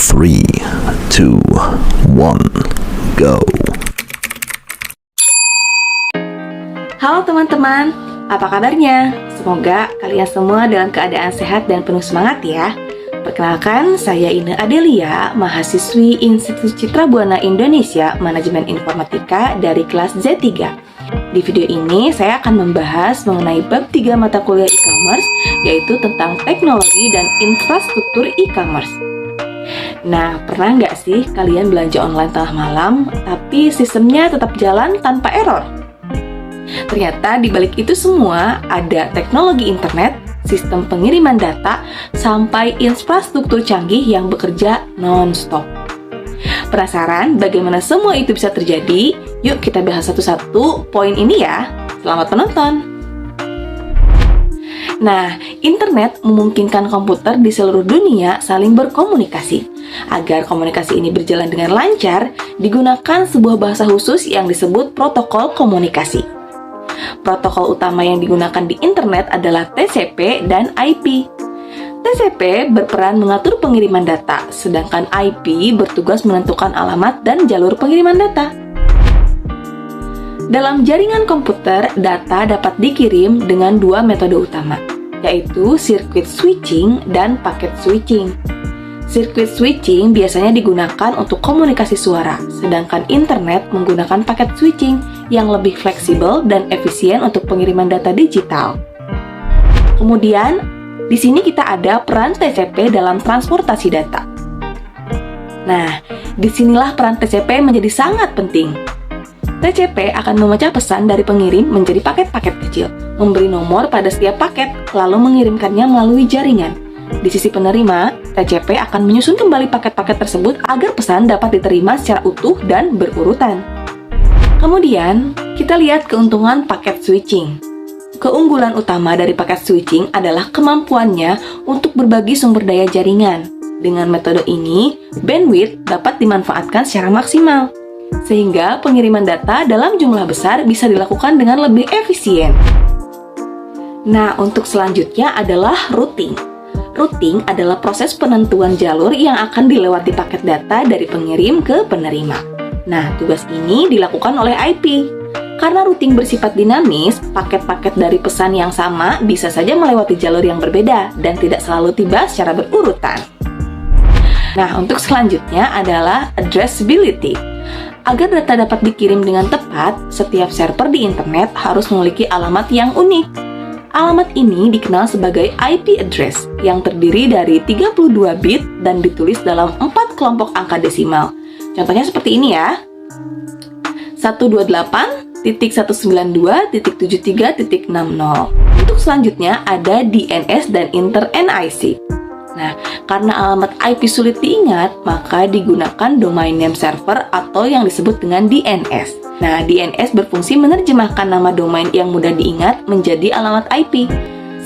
3, 2, 1, go. Halo teman-teman, apa kabarnya? Semoga kalian semua dalam keadaan sehat dan penuh semangat ya. Perkenalkan, saya Ine Adelia, mahasiswi Institut Citra Buana Indonesia, Manajemen Informatika dari kelas Z3. Di video ini, saya akan membahas mengenai bab 3 mata kuliah e-commerce, yaitu tentang teknologi dan infrastruktur e-commerce. Nah, pernah nggak sih kalian belanja online tengah malam, tapi sistemnya tetap jalan tanpa error? Ternyata di balik itu semua ada teknologi internet, sistem pengiriman data, sampai infrastruktur canggih yang bekerja non-stop. Penasaran bagaimana semua itu bisa terjadi? Yuk kita bahas satu-satu poin ini ya. Selamat menonton! Nah, internet memungkinkan komputer di seluruh dunia saling berkomunikasi. Agar komunikasi ini berjalan dengan lancar, digunakan sebuah bahasa khusus yang disebut protokol komunikasi. Protokol utama yang digunakan di internet adalah TCP dan IP. TCP berperan mengatur pengiriman data, sedangkan IP bertugas menentukan alamat dan jalur pengiriman data. Dalam jaringan komputer, data dapat dikirim dengan dua metode utama, yaitu circuit switching dan packet switching. Circuit switching biasanya digunakan untuk komunikasi suara, sedangkan internet menggunakan packet switching yang lebih fleksibel dan efisien untuk pengiriman data digital. Kemudian, di sini kita ada peran TCP dalam transportasi data. Nah, disinilah peran TCP menjadi sangat penting. TCP akan memecah pesan dari pengirim menjadi paket-paket kecil, memberi nomor pada setiap paket, lalu mengirimkannya melalui jaringan. Di sisi penerima, TCP akan menyusun kembali paket-paket tersebut agar pesan dapat diterima secara utuh dan berurutan. Kemudian, kita lihat keuntungan paket switching. Keunggulan utama dari paket switching adalah kemampuannya untuk berbagi sumber daya jaringan. Dengan metode ini, bandwidth dapat dimanfaatkan secara maksimal, sehingga pengiriman data dalam jumlah besar bisa dilakukan dengan lebih efisien. Nah, untuk selanjutnya adalah routing. Routing adalah proses penentuan jalur yang akan dilewati paket data dari pengirim ke penerima. Nah, tugas ini dilakukan oleh IP. Karena routing bersifat dinamis, paket-paket dari pesan yang sama bisa saja melewati jalur yang berbeda dan tidak selalu tiba secara berurutan. Nah, untuk selanjutnya adalah addressability. Agar data dapat dikirim dengan tepat, setiap server di internet harus memiliki alamat yang unik. Alamat ini dikenal sebagai IP address yang terdiri dari 32 bit dan ditulis dalam 4 kelompok angka desimal. Contohnya seperti ini ya. 128.192.73.60. Untuk selanjutnya ada DNS dan inter-NIC. Nah, karena alamat IP sulit diingat, maka digunakan domain name server atau yang disebut dengan DNS. Nah, DNS berfungsi menerjemahkan nama domain yang mudah diingat menjadi alamat IP.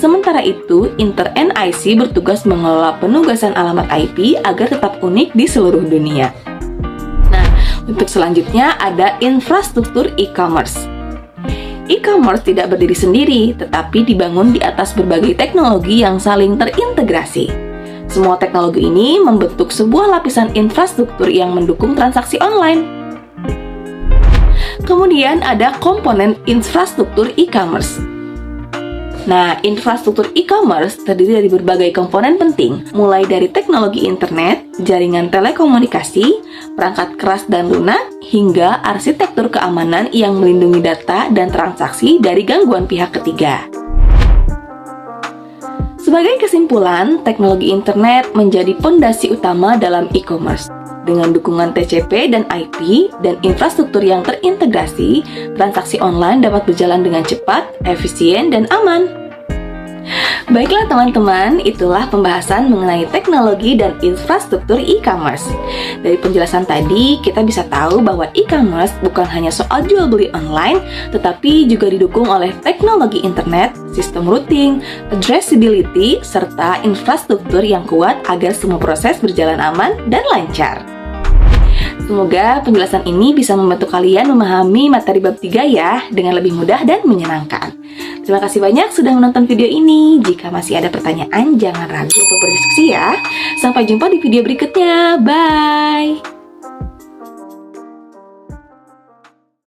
Sementara itu, inter-NIC bertugas mengelola penugasan alamat IP agar tetap unik di seluruh dunia. Nah, untuk selanjutnya ada infrastruktur e-commerce. E-commerce tidak berdiri sendiri, tetapi dibangun di atas berbagai teknologi yang saling terintegrasi. Semua teknologi ini membentuk sebuah lapisan infrastruktur yang mendukung transaksi online. Kemudian ada komponen infrastruktur e-commerce. Nah, infrastruktur e-commerce terdiri dari berbagai komponen penting, mulai dari teknologi internet, jaringan telekomunikasi, perangkat keras dan lunak, hingga arsitektur keamanan yang melindungi data dan transaksi dari gangguan pihak ketiga. Sebagai kesimpulan, teknologi internet menjadi pondasi utama dalam e-commerce. Dengan dukungan TCP dan IP dan infrastruktur yang terintegrasi, transaksi online dapat berjalan dengan cepat, efisien, dan aman. Baiklah teman-teman, itulah pembahasan mengenai teknologi dan infrastruktur e-commerce. Dari penjelasan tadi, kita bisa tahu bahwa e-commerce bukan hanya soal jual beli online, tetapi juga didukung oleh teknologi internet, sistem routing, addressability, serta infrastruktur yang kuat agar semua proses berjalan aman dan lancar. Semoga penjelasan ini bisa membantu kalian memahami materi bab 3 ya, dengan lebih mudah dan menyenangkan. Terima kasih banyak sudah menonton video ini. Jika masih ada pertanyaan, jangan ragu untuk berdiskusi ya. Sampai jumpa di video berikutnya. Bye!